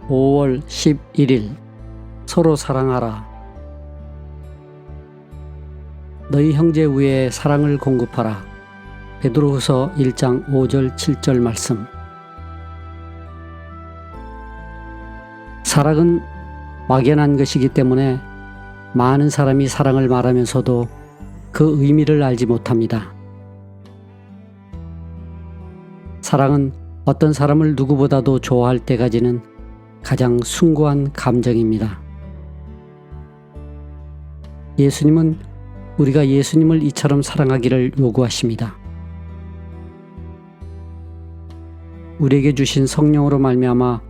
5월 11일 서로 사랑하라. 너희 형제 위에 사랑을 공급하라. 베드로후서 1장 5절 7절 말씀. 사랑은 막연한 것이기 때문에 많은 사람이 사랑을 말하면서도 그 의미를 알지 못합니다. 사랑은 어떤 사람을 누구보다도 좋아할 때 가지는 가장 숭고한 감정입니다. 예수님은 우리가 예수님을 이처럼 사랑하기를 요구하십니다. 우리에게 주신 성령으로 말미암아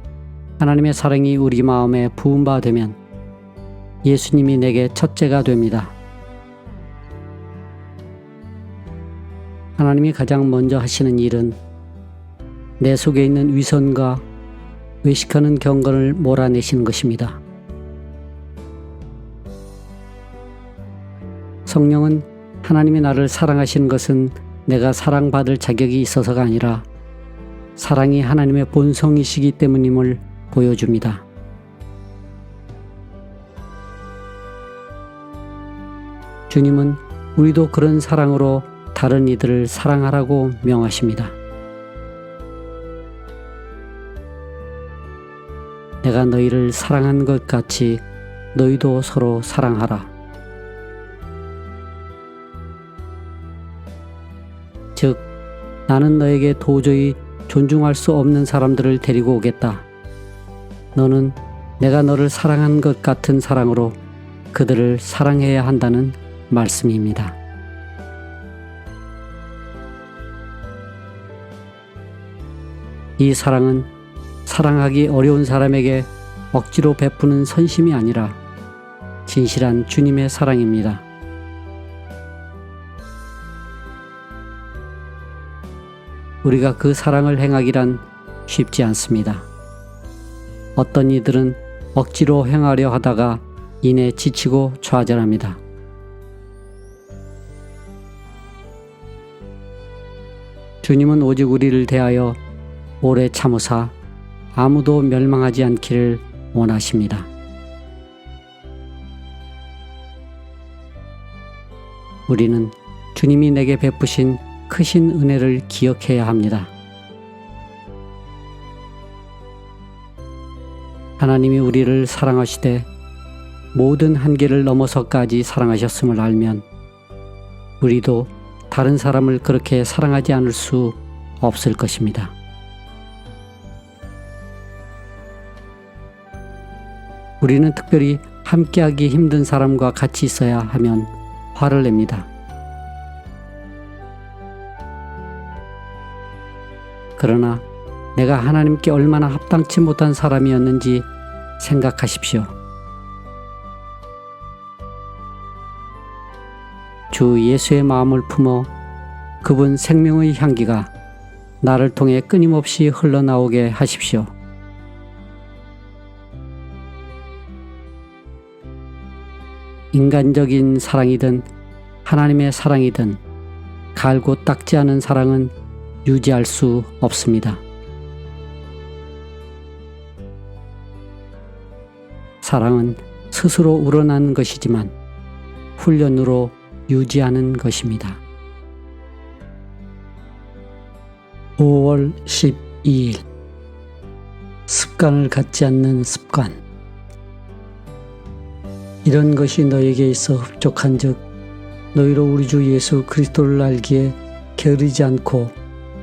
하나님의 사랑이 우리 마음에 부은 바 되면 예수님이 내게 첫째가 됩니다. 하나님이 가장 먼저 하시는 일은 내 속에 있는 위선과 외식하는 경건을 몰아내시는 것입니다. 성령은 하나님이 나를 사랑하시는 것은 내가 사랑받을 자격이 있어서가 아니라 사랑이 하나님의 본성이시기 때문임을 보여줍니다. 주님은 우리도 그런 사랑으로 다른 이들을 사랑하라고 명하십니다. 내가 너희를 사랑한 것 같이 너희도 서로 사랑하라. 즉, 나는 너에게 도저히 존중할 수 없는 사람들을 데리고 오겠다. 너는 내가 너를 사랑한 것 같은 사랑으로 그들을 사랑해야 한다는 말씀입니다. 이 사랑은 사랑하기 어려운 사람에게 억지로 베푸는 선심이 아니라 진실한 주님의 사랑입니다. 우리가 그 사랑을 행하기란 쉽지 않습니다. 어떤 이들은 억지로 행하려 하다가 이내 지치고 좌절합니다. 주님은 오직 우리를 대하여 오래 참으사 아무도 멸망하지 않기를 원하십니다. 우리는 주님이 내게 베푸신 크신 은혜를 기억해야 합니다. 하나님이 우리를 사랑하시되 모든 한계를 넘어서까지 사랑하셨음을 알면 우리도 다른 사람을 그렇게 사랑하지 않을 수 없을 것입니다. 우리는 특별히 함께하기 힘든 사람과 같이 있어야 하면 화를 냅니다. 그러나 내가 하나님께 얼마나 합당치 못한 사람이었는지 생각하십시오. 주 예수의 마음을 품어 그분 생명의 향기가 나를 통해 끊임없이 흘러나오게 하십시오. 인간적인 사랑이든 하나님의 사랑이든 갈고 닦지 않은 사랑은 유지할 수 없습니다. 사랑은 스스로 우러나는 것이지만 훈련으로 유지하는 것입니다. 5월 12일 습관을 갖지 않는 습관. 이런 것이 너에게 있어 흡족한 즉 너희로 우리 주 예수 그리스도를 알기에 게으르지 않고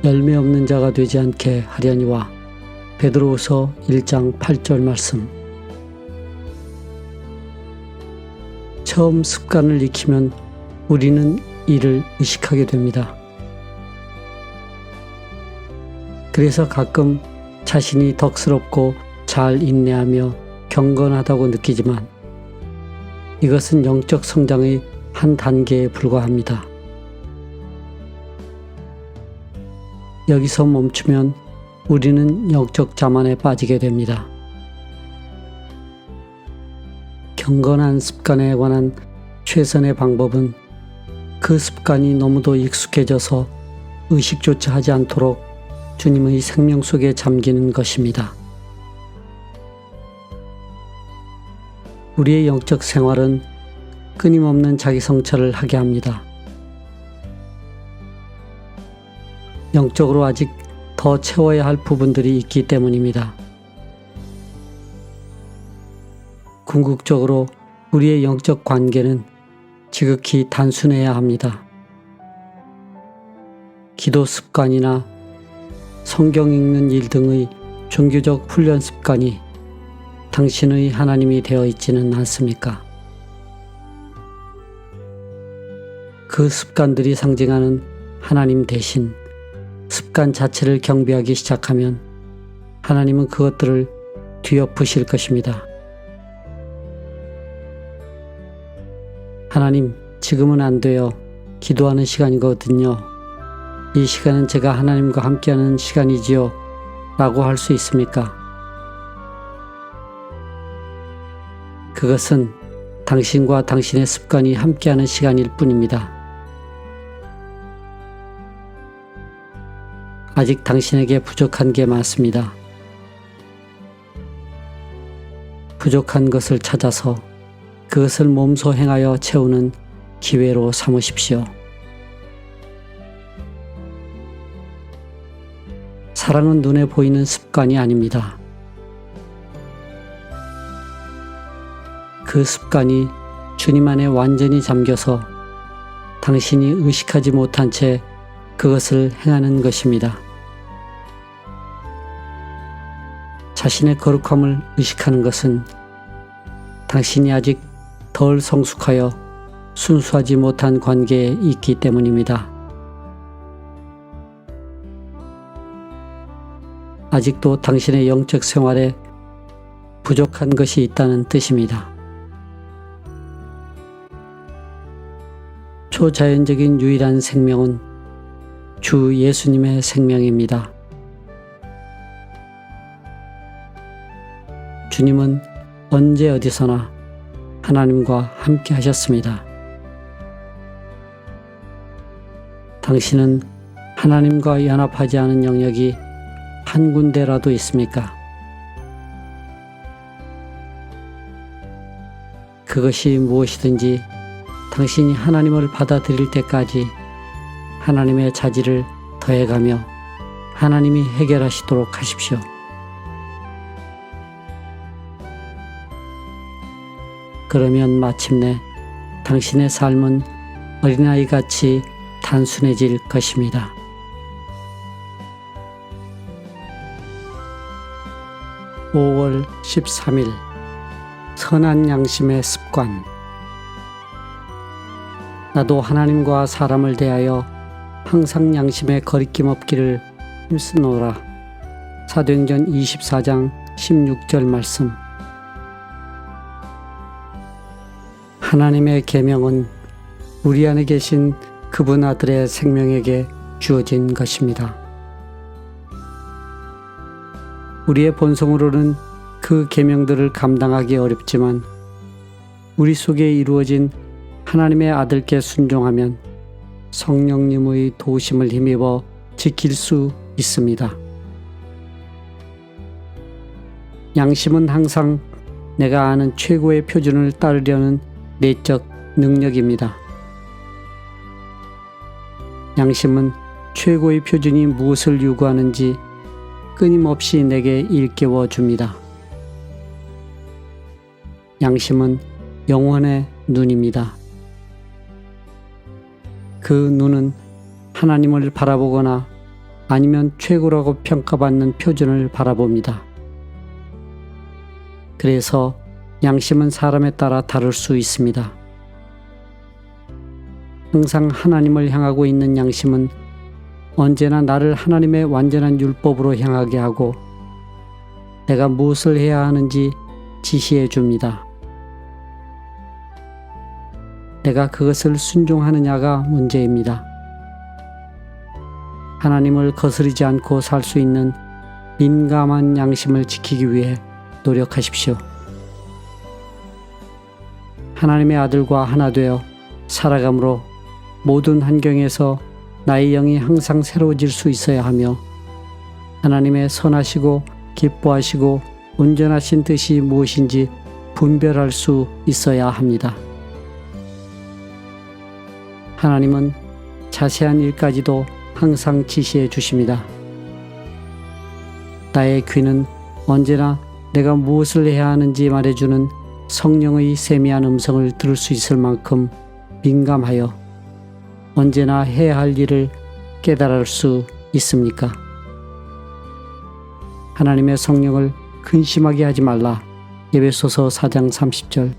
열매 없는 자가 되지 않게 하려니와. 베드로후서 1장 8절 말씀. 처음 습관을 익히면 우리는 이를 의식하게 됩니다. 그래서 가끔 자신이 덕스럽고 잘 인내하며 경건하다고 느끼지만 이것은 영적 성장의 한 단계에 불과합니다. 여기서 멈추면 우리는 영적 자만에 빠지게 됩니다. 경건한 습관에 관한 최선의 방법은 그 습관이 너무도 익숙해져서 의식조차 하지 않도록 주님의 생명 속에 잠기는 것입니다. 우리의 영적 생활은 끊임없는 자기 성찰을 하게 합니다. 영적으로 아직 더 채워야 할 부분들이 있기 때문입니다. 궁극적으로 우리의 영적 관계는 지극히 단순해야 합니다. 기도 습관이나 성경 읽는 일 등의 종교적 훈련 습관이 당신의 하나님이 되어 있지는 않습니까? 그 습관들이 상징하는 하나님 대신 습관 자체를 경배하기 시작하면 하나님은 그것들을 뒤엎으실 것입니다. 하나님, 지금은 안 돼요. 기도하는 시간이거든요. 이 시간은 제가 하나님과 함께하는 시간이지요. 라고 할 수 있습니까? 그것은 당신과 당신의 습관이 함께하는 시간일 뿐입니다. 아직 당신에게 부족한 게 많습니다. 부족한 것을 찾아서 그것을 몸소 행하여 채우는 기회로 삼으십시오. 사랑은 눈에 보이는 습관이 아닙니다. 그 습관이 주님 안에 완전히 잠겨서 당신이 의식하지 못한 채 그것을 행하는 것입니다. 자신의 거룩함을 의식하는 것은 당신이 아직 덜 성숙하여 순수하지 못한 관계에 있기 때문입니다. 아직도 당신의 영적 생활에 부족한 것이 있다는 뜻입니다. 초자연적인 유일한 생명은 주 예수님의 생명입니다. 주님은 언제 어디서나 하나님과 함께 하셨습니다. 당신은 하나님과 연합하지 않은 영역이 한 군데라도 있습니까? 그것이 무엇이든지 당신이 하나님을 받아들일 때까지 하나님의 자질을 더해가며 하나님이 해결하시도록 하십시오. 그러면 마침내 당신의 삶은 어린아이같이 단순해질 것입니다. (5월 13일) 선한 양심의 습관. 나도 하나님과 사람을 대하여 항상 양심에 거리낌 없기를 힘쓰노라. 사도행전 24장 16절 말씀. 하나님의 계명은 우리 안에 계신 그분 아들의 생명에게 주어진 것입니다. 우리의 본성으로는 그 계명들을 감당하기 어렵지만 우리 속에 이루어진 하나님의 아들께 순종하면 성령님의 도우심을 힘입어 지킬 수 있습니다. 양심은 항상 내가 아는 최고의 표준을 따르려는 내적 능력입니다. 양심은 최고의 표준이 무엇을 요구하는지 끊임없이 내게 일깨워 줍니다. 양심은 영혼의 눈입니다. 그 눈은 하나님을 바라보거나 아니면 최고라고 평가받는 표준을 바라봅니다. 그래서 양심은 사람에 따라 다를 수 있습니다. 항상 하나님을 향하고 있는 양심은 언제나 나를 하나님의 완전한 율법으로 향하게 하고 내가 무엇을 해야 하는지 지시해 줍니다. 내가 그것을 순종하느냐가 문제입니다. 하나님을 거스르지 않고 살 수 있는 민감한 양심을 지키기 위해 노력하십시오. 하나님의 아들과 하나 되어 살아감으로 모든 환경에서 나의 영이 항상 새로워질 수 있어야 하며 하나님의 선하시고 기뻐하시고 온전하신 뜻이 무엇인지 분별할 수 있어야 합니다. 하나님은 자세한 일까지도 항상 지시해 주십니다. 나의 귀는 언제나 내가 무엇을 해야 하는지 말해주는 성령의 세미한 음성을 들을 수 있을 만큼 민감하여 언제나 해야 할 일을 깨달을 수 있습니까? 하나님의 성령을 근심하게 하지 말라. 에베소서 4장 30절.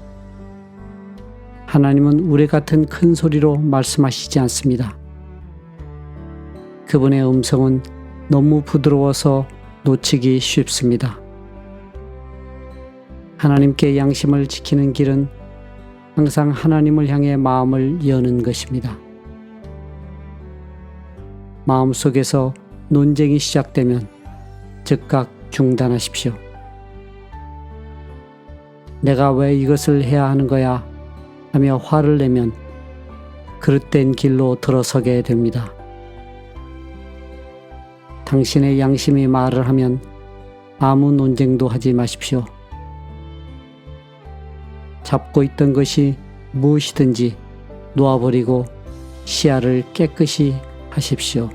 하나님은 우레 같은 큰 소리로 말씀하시지 않습니다. 그분의 음성은 너무 부드러워서 놓치기 쉽습니다. 하나님께 양심을 지키는 길은 항상 하나님을 향해 마음을 여는 것입니다. 마음속에서 논쟁이 시작되면 즉각 중단하십시오. 내가 왜 이것을 해야 하는 거야 하며 화를 내면 그릇된 길로 들어서게 됩니다. 당신의 양심이 말을 하면 아무 논쟁도 하지 마십시오. 잡고 있던 것이 무엇이든지 놓아버리고 시야를 깨끗이 하십시오.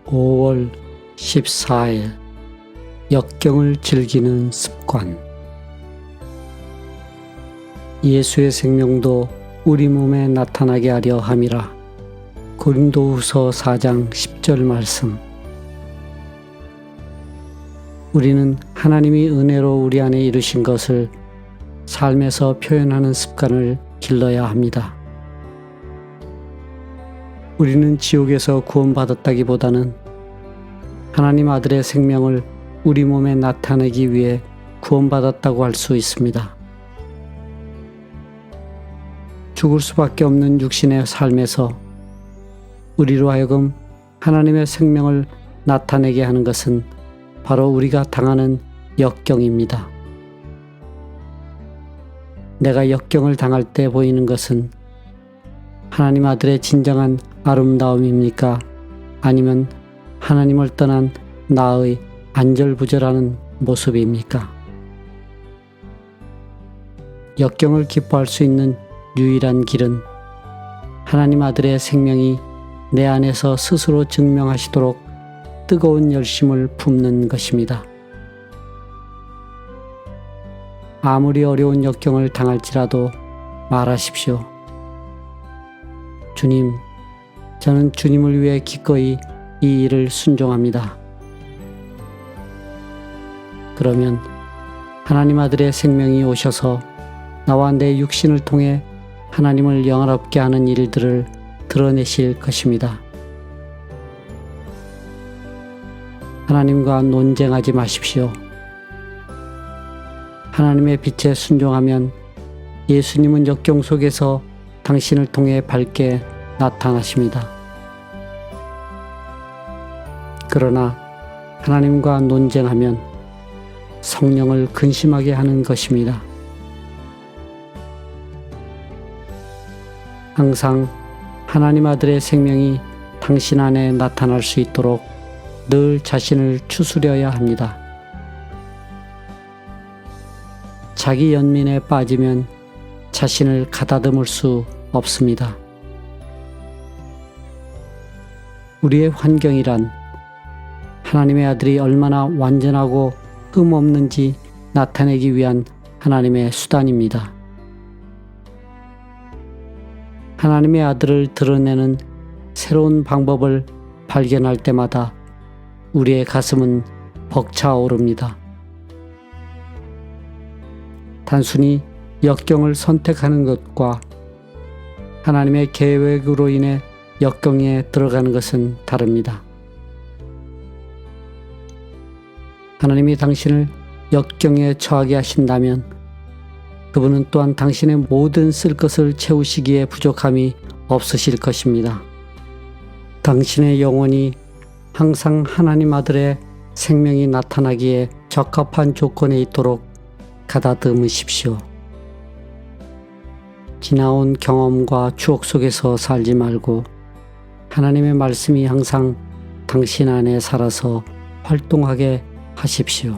5월 14일 역경을 즐기는 습관. 예수의 생명도 우리 몸에 나타나게 하려 함이라. 고린도후서 4장 10절 말씀. 우리는 하나님이 은혜로 우리 안에 이루신 것을 삶에서 표현하는 습관을 길러야 합니다. 우리는 지옥에서 구원받았다기보다는 하나님 아들의 생명을 우리 몸에 나타내기 위해 구원받았다고 할 수 있습니다. 죽을 수밖에 없는 육신의 삶에서 우리로 하여금 하나님의 생명을 나타내게 하는 것은 바로 우리가 당하는 역경입니다. 내가 역경을 당할 때 보이는 것은 하나님 아들의 진정한 아름다움입니까? 아니면 하나님을 떠난 나의 안절부절하는 모습입니까? 역경을 기뻐할 수 있는 유일한 길은 하나님 아들의 생명이 내 안에서 스스로 증명하시도록 뜨거운 열심을 품는 것입니다. 아무리 어려운 역경을 당할지라도 말하십시오. 주님, 저는 주님을 위해 기꺼이 이 일을 순종합니다. 그러면 하나님 아들의 생명이 오셔서 나와 내 육신을 통해 하나님을 영화롭게 하는 일들을 드러내실 것입니다. 하나님과 논쟁하지 마십시오. 하나님의 빛에 순종하면 예수님은 역경 속에서 당신을 통해 밝게 나타나십니다. 그러나 하나님과 논쟁하면 성령을 근심하게 하는 것입니다. 항상 하나님 아들의 생명이 당신 안에 나타날 수 있도록 늘 자신을 추스려야 합니다. 자기 연민에 빠지면 자신을 가다듬을 수 없습니다. 우리의 환경이란 하나님의 아들이 얼마나 완전하고 흠 없는지 나타내기 위한 하나님의 수단입니다. 하나님의 아들을 드러내는 새로운 방법을 발견할 때마다 우리의 가슴은 벅차오릅니다. 단순히 역경을 선택하는 것과 하나님의 계획으로 인해 역경에 들어가는 것은 다릅니다. 하나님이 당신을 역경에 처하게 하신다면 그분은 또한 당신의 모든 쓸 것을 채우시기에 부족함이 없으실 것입니다. 당신의 영혼이 항상 하나님 아들의 생명이 나타나기에 적합한 조건에 있도록 가다듬으십시오. 지나온 경험과 추억 속에서 살지 말고 하나님의 말씀이 항상 당신 안에 살아서 활동하게 하십시오.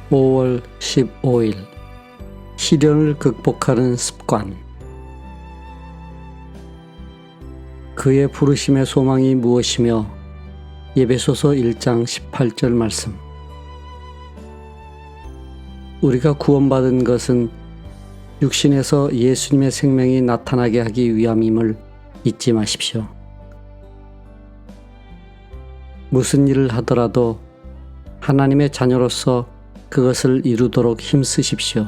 5월 15일 시련을 극복하는 습관. 그의 부르심의 소망이 무엇이며? 에베소서 1장 18절 말씀. 우리가 구원받은 것은 육신에서 예수님의 생명이 나타나게 하기 위함임을 잊지 마십시오. 무슨 일을 하더라도 하나님의 자녀로서 그것을 이루도록 힘쓰십시오.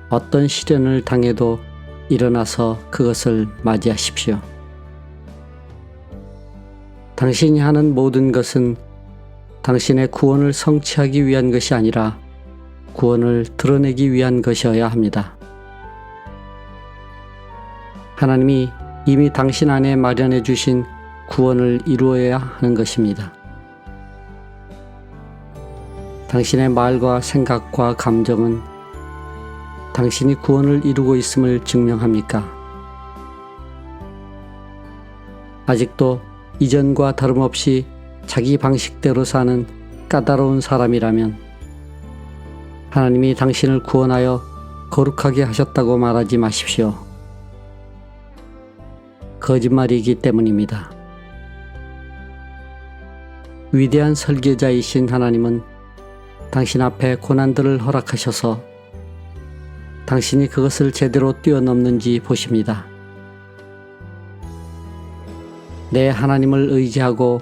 어떤 시련을 당해도 일어나서 그것을 맞이하십시오. 당신이 하는 모든 것은 당신의 구원을 성취하기 위한 것이 아니라 구원을 드러내기 위한 것이어야 합니다. 하나님이 이미 당신 안에 마련해 주신 구원을 이루어야 하는 것입니다. 당신의 말과 생각과 감정은 당신이 구원을 이루고 있음을 증명합니까? 아직도 이전과 다름없이 자기 방식대로 사는 까다로운 사람이라면 하나님이 당신을 구원하여 거룩하게 하셨다고 말하지 마십시오. 거짓말이기 때문입니다. 위대한 설계자이신 하나님은 당신 앞에 고난들을 허락하셔서 당신이 그것을 제대로 뛰어넘는지 보십니다. 내 하나님을 의지하고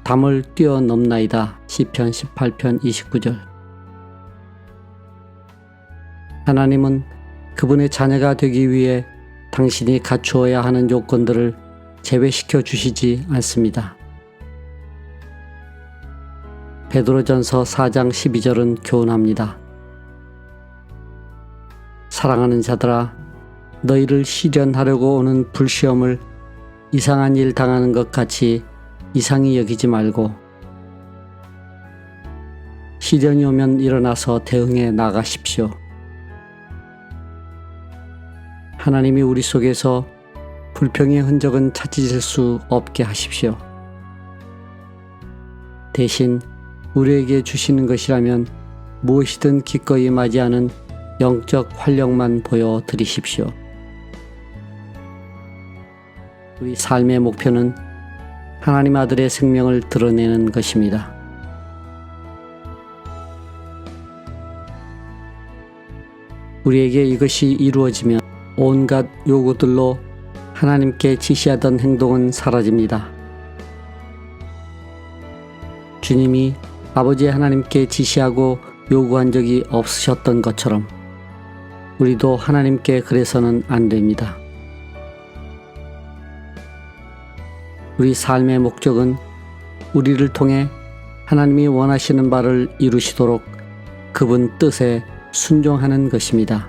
담을 뛰어넘나이다. 시편 18편 29절. 하나님은 그분의 자녀가 되기 위해 당신이 갖추어야 하는 요건들을 제외시켜 주시지 않습니다. 베드로전서 4장 12절은 교훈합니다. 사랑하는 자들아, 너희를 시련하려고 오는 불시험을 이상한 일 당하는 것 같이 이상히 여기지 말고 시련이 오면 일어나서 대응해 나가십시오. 하나님이 우리 속에서 불평의 흔적은 찾으실 수 없게 하십시오. 대신 우리에게 주시는 것이라면 무엇이든 기꺼이 맞이하는 영적 활력만 보여드리십시오. 우리 삶의 목표는 하나님 아들의 생명을 드러내는 것입니다. 우리에게 이것이 이루어지면 온갖 요구들로 하나님께 지시하던 행동은 사라집니다. 주님이 아버지 하나님께 지시하고 요구한 적이 없으셨던 것처럼 우리도 하나님께 그래서는 안 됩니다. 우리 삶의 목적은 우리를 통해 하나님이 원하시는 바를 이루시도록 그분 뜻에 순종하는 것입니다.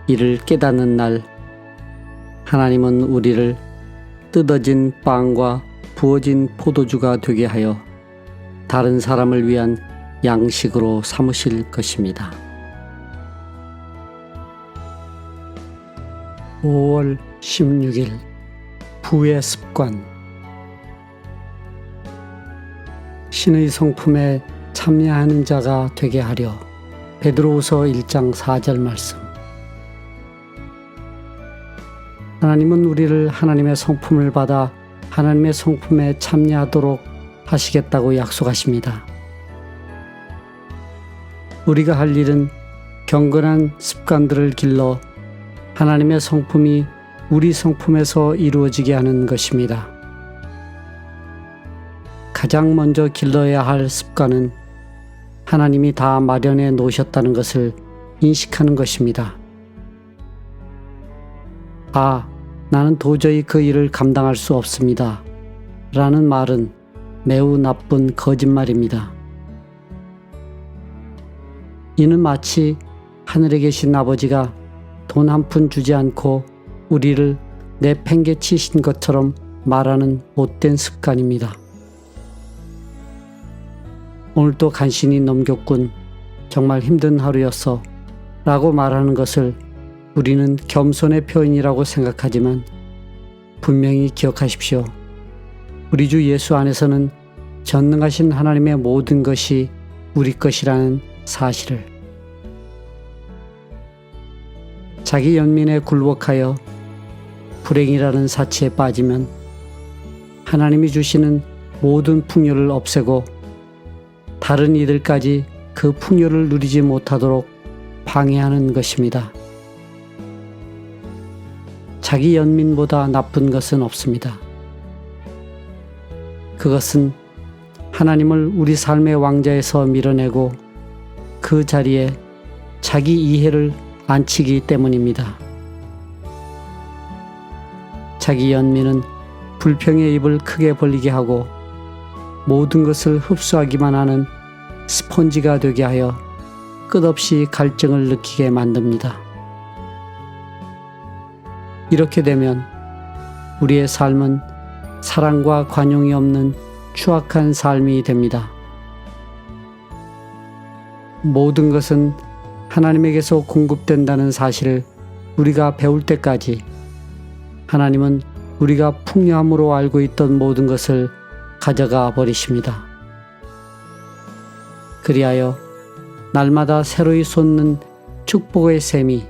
이를 깨닫는 날, 하나님은 우리를 뜯어진 빵과 부어진 포도주가 되게 하여 다른 사람을 위한 양식으로 삼으실 것입니다. 5월 16일 부의 습관. 신의 성품에 참여하는 자가 되게 하려. 베드로후서 1장 4절 말씀. 하나님은 우리를 하나님의 성품을 받아 하나님의 성품에 참여하도록 하시겠다고 약속하십니다. 우리가 할 일은 경건한 습관들을 길러 하나님의 성품이 우리 성품에서 이루어지게 하는 것입니다. 가장 먼저 길러야 할 습관은 하나님이 다 마련해 놓으셨다는 것을 인식하는 것입니다. 나는 도저히 그 일을 감당할 수 없습니다. 라는 말은 매우 나쁜 거짓말입니다. 이는 마치 하늘에 계신 아버지가 돈 한 푼 주지 않고 우리를 내팽개치신 것처럼 말하는 못된 습관입니다. 오늘도 간신히 넘겼군. 정말 힘든 하루였어. 라고 말하는 것을 우리는 겸손의 표현이라고 생각하지만 분명히 기억하십시오. 우리 주 예수 안에서는 전능하신 하나님의 모든 것이 우리 것이라는 사실을, 자기 연민에 굴복하여 불행이라는 사치에 빠지면 하나님이 주시는 모든 풍요를 없애고 다른 이들까지 그 풍요를 누리지 못하도록 방해하는 것입니다. 자기 연민보다 나쁜 것은 없습니다. 그것은 하나님을 우리 삶의 왕자에서 밀어내고 그 자리에 자기 이해를 앉히기 때문입니다. 자기 연민은 불평의 입을 크게 벌리게 하고 모든 것을 흡수하기만 하는 스펀지가 되게 하여 끝없이 갈증을 느끼게 만듭니다. 이렇게 되면 우리의 삶은 사랑과 관용이 없는 추악한 삶이 됩니다. 모든 것은 하나님에게서 공급된다는 사실을 우리가 배울 때까지 하나님은 우리가 풍요함으로 알고 있던 모든 것을 가져가 버리십니다. 그리하여 날마다 새로이 솟는 축복의 샘이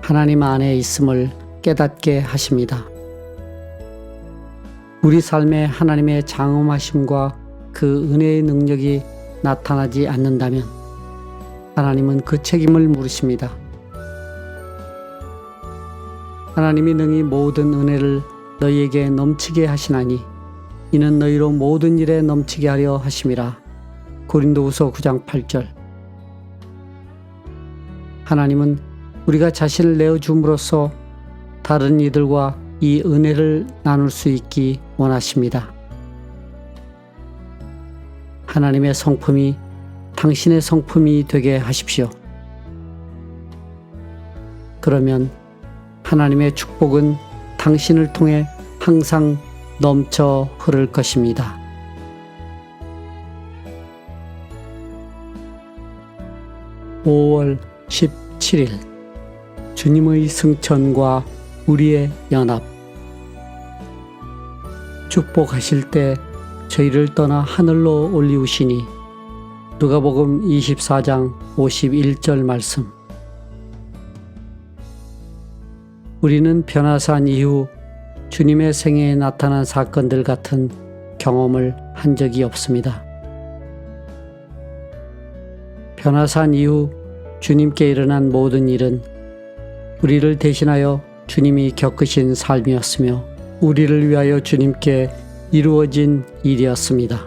하나님 안에 있음을 깨닫게 하십니다. 우리 삶에 하나님의 장엄하심과 그 은혜의 능력이 나타나지 않는다면 하나님은 그 책임을 물으십니다. 하나님이 능히 모든 은혜를 너희에게 넘치게 하시나니 이는 너희로 모든 일에 넘치게 하려 하심이라. 고린도후서 9장 8절. 하나님은 우리가 자신을 내어줌으로써 다른 이들과 이 은혜를 나눌 수 있기 원하십니다. 하나님의 성품이 당신의 성품이 되게 하십시오. 그러면 하나님의 축복은 당신을 통해 항상 넘쳐 흐를 것입니다. (5월 17일) 주님의 승천과 우리의 연합. 축복하실 때 저희를 떠나 하늘로 올리우시니. 누가복음 24장 51절 말씀. 우리는 변화산 이후 주님의 생애에 나타난 사건들 같은 경험을 한 적이 없습니다. 변화산 이후 주님께 일어난 모든 일은 우리를 대신하여 주님이 겪으신 삶이었으며 우리를 위하여 주님께 이루어진 일이었습니다.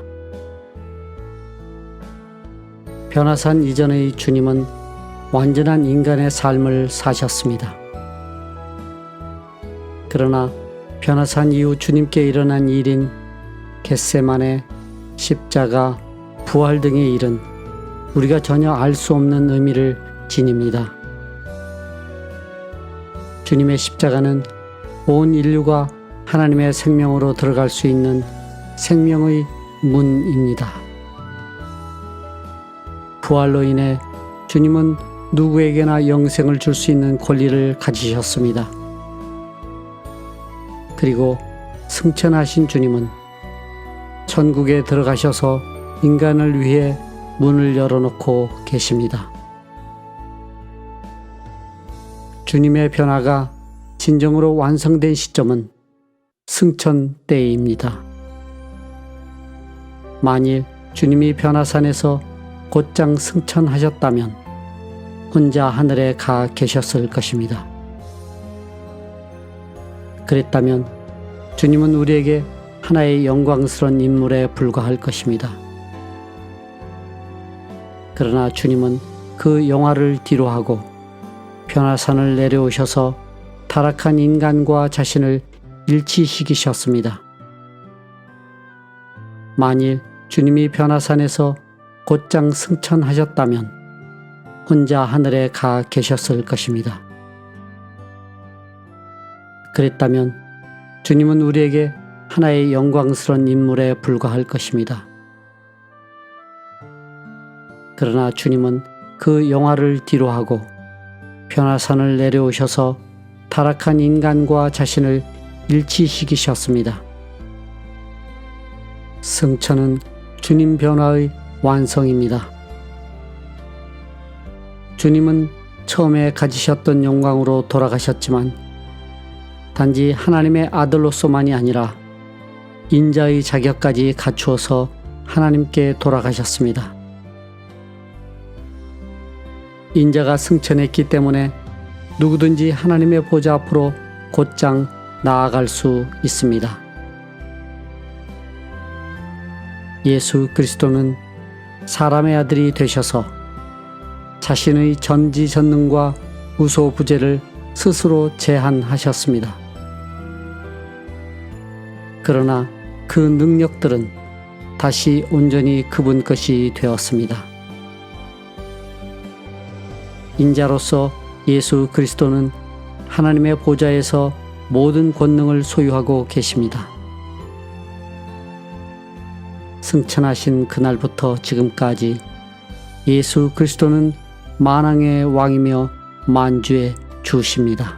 변화산 이전의 주님은 완전한 인간의 삶을 사셨습니다. 그러나 변화산 이후 주님께 일어난 일인 겟세마네, 십자가, 부활 등의 일은 우리가 전혀 알 수 없는 의미를 지닙니다. 주님의 십자가는 온 인류가 하나님의 생명으로 들어갈 수 있는 생명의 문입니다. 부활로 인해 주님은 누구에게나 영생을 줄 수 있는 권리를 가지셨습니다. 그리고 승천하신 주님은 천국에 들어가셔서 인간을 위해 문을 열어놓고 계십니다. 주님의 변화가 진정으로 완성된 시점은 승천 때입니다. 만일 주님이 변화산에서 곧장 승천하셨다면 혼자 하늘에 가 계셨을 것입니다. 그랬다면 주님은 우리에게 하나의 영광스러운 인물에 불과할 것입니다. 그러나 주님은 그 영화를 뒤로하고 변화산을 내려오셔서 타락한 인간과 자신을 일치시키셨습니다. 만일 주님이 변화산에서 곧장 승천하셨다면 혼자 하늘에 가 계셨을 것입니다. 그랬다면 주님은 우리에게 하나의 영광스러운 인물에 불과할 것입니다. 그러나 주님은 그 영화를 뒤로하고 변화산을 내려오셔서 타락한 인간과 자신을 일치시키셨습니다. 승천은 주님 변화의 완성입니다. 주님은 처음에 가지셨던 영광으로 돌아가셨지만 단지 하나님의 아들로서만이 아니라 인자의 자격까지 갖추어서 하나님께 돌아가셨습니다. 인자가 승천했기 때문에 누구든지 하나님의 보좌 앞으로 곧장 나아갈 수 있습니다. 예수 그리스도는 사람의 아들이 되셔서 자신의 전지전능과 우소부재를 스스로 제한하셨습니다. 그러나 그 능력들은 다시 온전히 그분 것이 되었습니다. 인자로서 예수 그리스도는 하나님의 보좌에서 모든 권능을 소유하고 계십니다. 승천하신 그날부터 지금까지 예수 그리스도는 만왕의 왕이며 만주의 주십니다.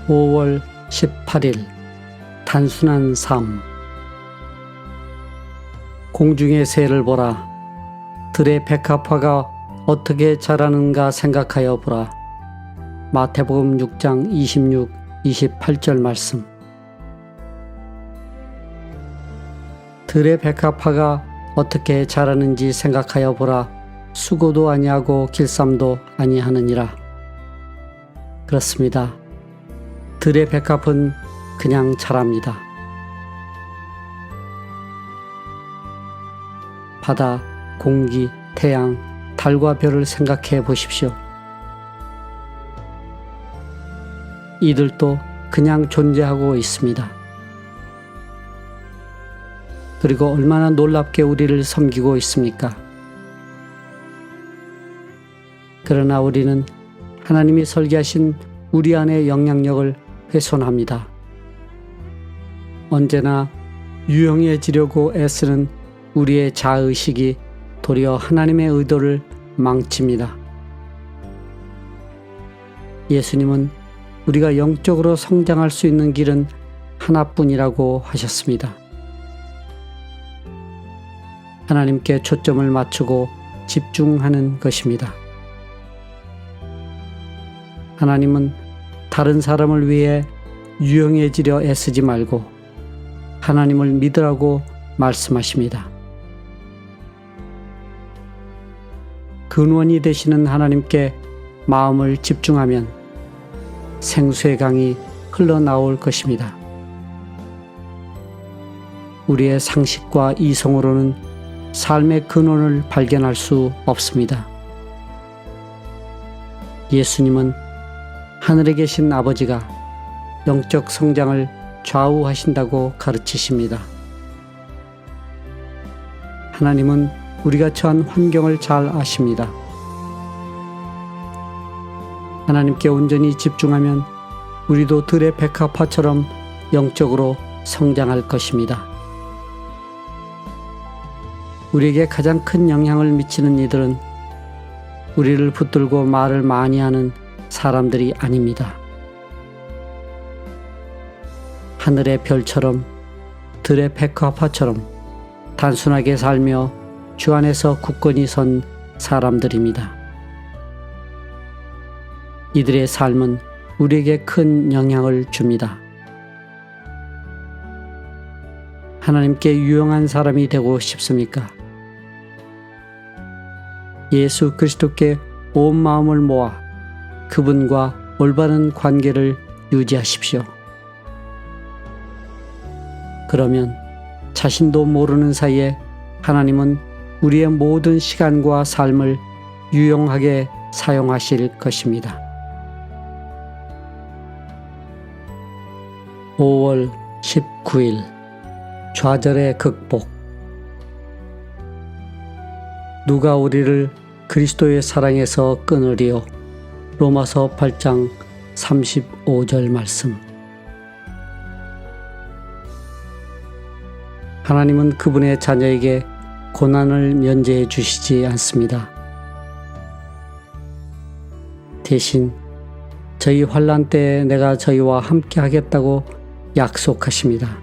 5월 18일 단순한 삶. 공중의 새를 보라. 들의 백합화가 어떻게 자라는가 생각하여 보라. 마태복음 6장 26, 28절 말씀. 들의 백합화가 어떻게 자라는지 생각하여 보라. 수고도 아니하고 길쌈도 아니하느니라. 그렇습니다. 들의 백합은 그냥 자랍니다. 바다, 공기, 태양, 달과 별을 생각해 보십시오. 이들도 그냥 존재하고 있습니다. 그리고 얼마나 놀랍게 우리를 섬기고 있습니까? 그러나 우리는 하나님이 설계하신 우리 안의 영향력을 훼손합니다. 언제나 유용해지려고 애쓰는 우리의 자의식이 도리어 하나님의 의도를 망칩니다. 예수님은 우리가 영적으로 성장할 수 있는 길은 하나뿐이라고 하셨습니다. 하나님께 초점을 맞추고 집중하는 것입니다. 하나님은 다른 사람을 위해 유용해지려 애쓰지 말고 하나님을 믿으라고 말씀하십니다. 근원이 되시는 하나님께 마음을 집중하면 생수의 강이 흘러나올 것입니다. 우리의 상식과 이성으로는 삶의 근원을 발견할 수 없습니다. 예수님은 하늘에 계신 아버지가 영적 성장을 좌우하신다고 가르치십니다. 하나님은 우리가 처한 환경을 잘 아십니다. 하나님께 온전히 집중하면 우리도 들의 백합화처럼 영적으로 성장할 것입니다. 우리에게 가장 큰 영향을 미치는 이들은 우리를 붙들고 말을 많이 하는 사람들이 아닙니다. 하늘의 별처럼 들의 백합화처럼 단순하게 살며 주 안에서 굳건히 선 사람들입니다. 이들의 삶은 우리에게 큰 영향을 줍니다. 하나님께 유용한 사람이 되고 싶습니까? 예수 그리스도께 온 마음을 모아 그분과 올바른 관계를 유지하십시오. 그러면 자신도 모르는 사이에 하나님은 우리의 모든 시간과 삶을 유용하게 사용하실 것입니다. 5월 19일 좌절의 극복. 누가 우리를 그리스도의 사랑에서 끊으리요? 로마서 8장 35절 말씀. 하나님은 그분의 자녀에게 고난을 면제해 주시지 않습니다. 대신 저희 환난 때에 내가 저희와 함께 하겠다고 약속하십니다.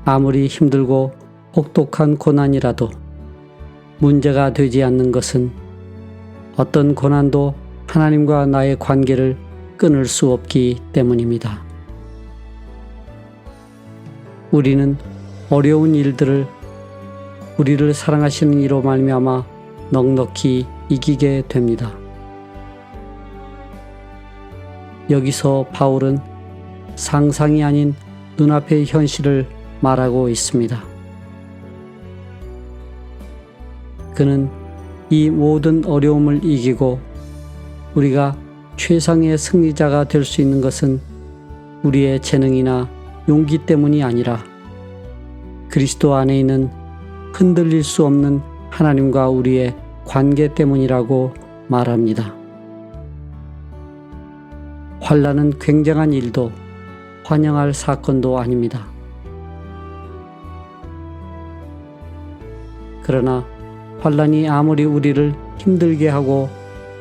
아무리 힘들고 혹독한 고난이라도 문제가 되지 않는 것은 어떤 고난도 하나님과 나의 관계를 끊을 수 없기 때문입니다. 우리는 어려운 일들을 우리를 사랑하시는 이로 말미암아 넉넉히 이기게 됩니다. 여기서 바울은 상상이 아닌 눈앞의 현실을 말하고 있습니다. 그는 이 모든 어려움을 이기고 우리가 최상의 승리자가 될 수 있는 것은 우리의 재능이나 용기 때문이 아니라 그리스도 안에 있는 흔들릴 수 없는 하나님과 우리의 관계 때문이라고 말합니다. 환난은 굉장한 일도 환영할 사건도 아닙니다. 그러나 환난이 아무리 우리를 힘들게 하고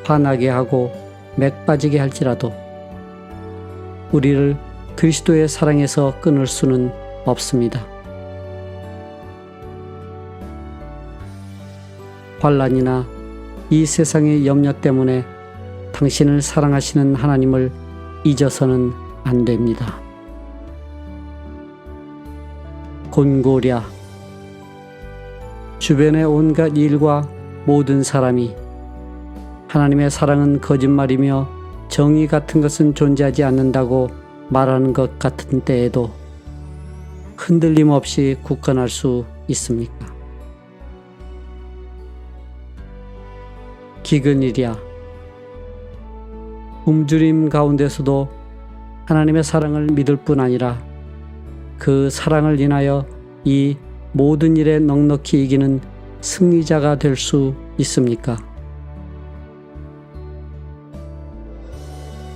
화나게 하고 맥 빠지게 할지라도 우리를 그리스도의 사랑에서 끊을 수는 없습니다. 환난이나 이 세상의 염려 때문에 당신을 사랑하시는 하나님을 잊어서는 안 됩니다. 곤고랴. 주변의 온갖 일과 모든 사람이 하나님의 사랑은 거짓말이며 정의 같은 것은 존재하지 않는다고 말하는 것 같은 때에도 흔들림 없이 굳건할 수 있습니까? 기근이랴. 굶주림 가운데서도 하나님의 사랑을 믿을 뿐 아니라 그 사랑을 인하여 이 모든 일에 넉넉히 이기는 승리자가 될 수 있습니까?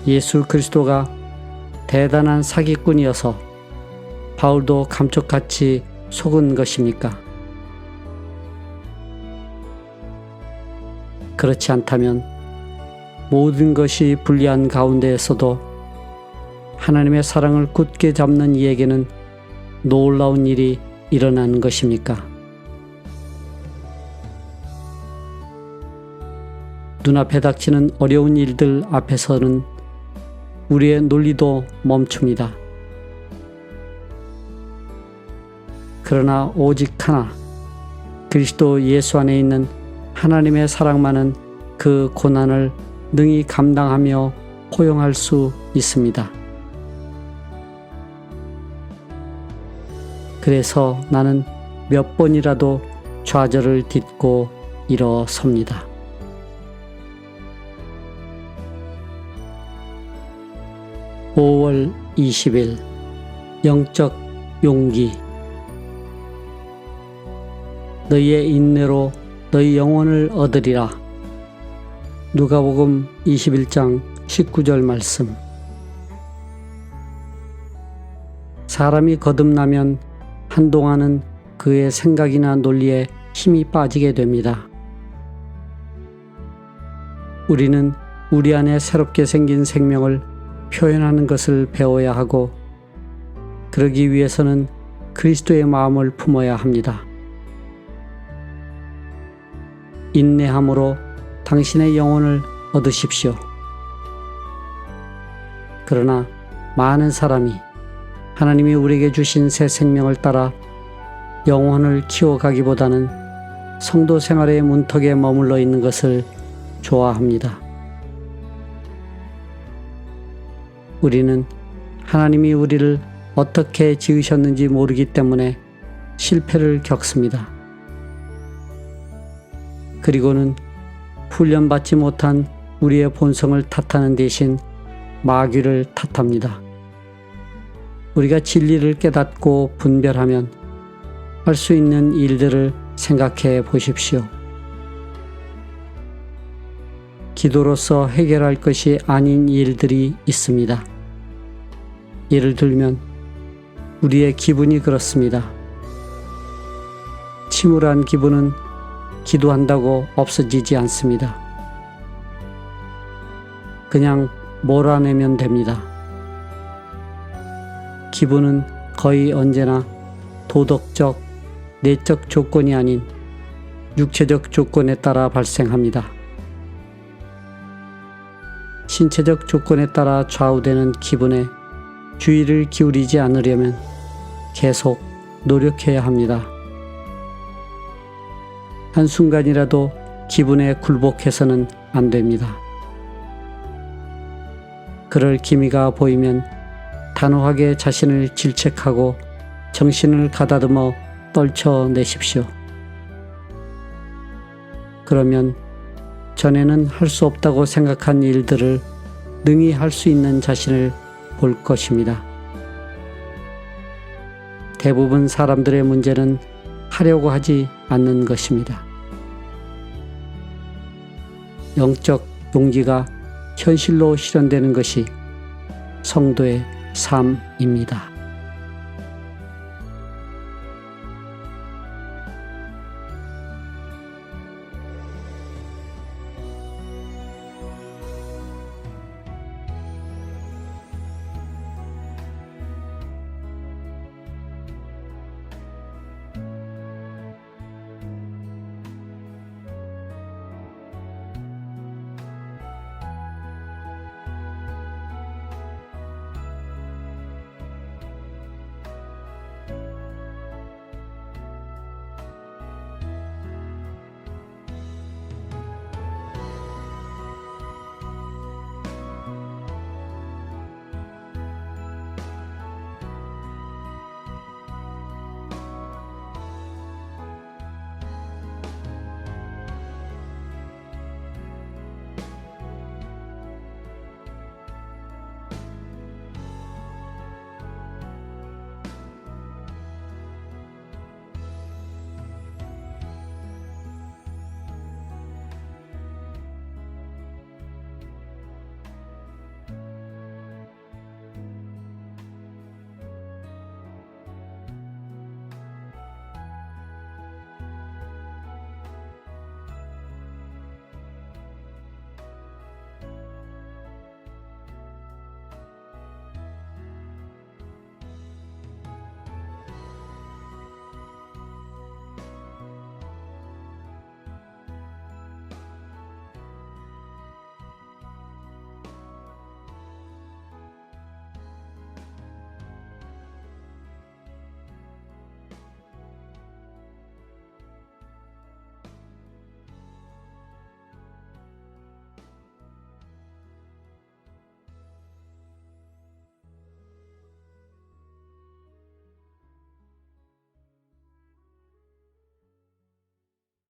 예수 그리스도가 대단한 사기꾼이어서 바울도 감쪽같이 속은 것입니까? 그렇지 않다면 모든 것이 불리한 가운데에서도 하나님의 사랑을 굳게 잡는 이에게는 놀라운 일이 일어나는 것입니까? 눈앞에 닥치는 어려운 일들 앞에서는 우리의 논리도 멈춥니다. 그러나 오직 하나, 그리스도 예수 안에 있는 하나님의 사랑만은 그 고난을 능히 감당하며 포용할 수 있습니다. 그래서 나는 몇 번이라도 좌절을 딛고 일어섭니다. (5월 20일) 영적 용기. 너희의 인내로 너희 영혼을 얻으리라. 누가복음 21장 19절 말씀. 사람이 거듭나면 한동안은 그의 생각이나 논리에 힘이 빠지게 됩니다. 우리는 우리 안에 새롭게 생긴 생명을 표현하는 것을 배워야 하고 그러기 위해서는 그리스도의 마음을 품어야 합니다. 인내함으로 당신의 영혼을 얻으십시오. 그러나 많은 사람이 하나님이 우리에게 주신 새 생명을 따라 영혼을 키워가기보다는 성도 생활의 문턱에 머물러 있는 것을 좋아합니다. 우리는 하나님이 우리를 어떻게 지으셨는지 모르기 때문에 실패를 겪습니다. 그리고는 훈련받지 못한 우리의 본성을 탓하는 대신 마귀를 탓합니다. 우리가 진리를 깨닫고 분별하면 할 수 있는 일들을 생각해 보십시오. 기도로서 해결할 것이 아닌 일들이 있습니다. 예를 들면 우리의 기분이 그렇습니다. 침울한 기분은 기도한다고 없어지지 않습니다. 그냥 몰아내면 됩니다. 기분은 거의 언제나 도덕적, 내적 조건이 아닌 육체적 조건에 따라 발생합니다. 신체적 조건에 따라 좌우되는 기분에 주의를 기울이지 않으려면 계속 노력해야 합니다. 한순간이라도 기분에 굴복해서는 안 됩니다. 그럴 기미가 보이면 단호하게 자신을 질책하고 정신을 가다듬어 떨쳐내십시오. 그러면 전에는 할 수 없다고 생각한 일들을 능히 할 수 있는 자신을 볼 것입니다. 대부분 사람들의 문제는 하려고 하지 않는 것입니다. 영적 용기가 현실로 실현되는 것이 성도의 삶입니다.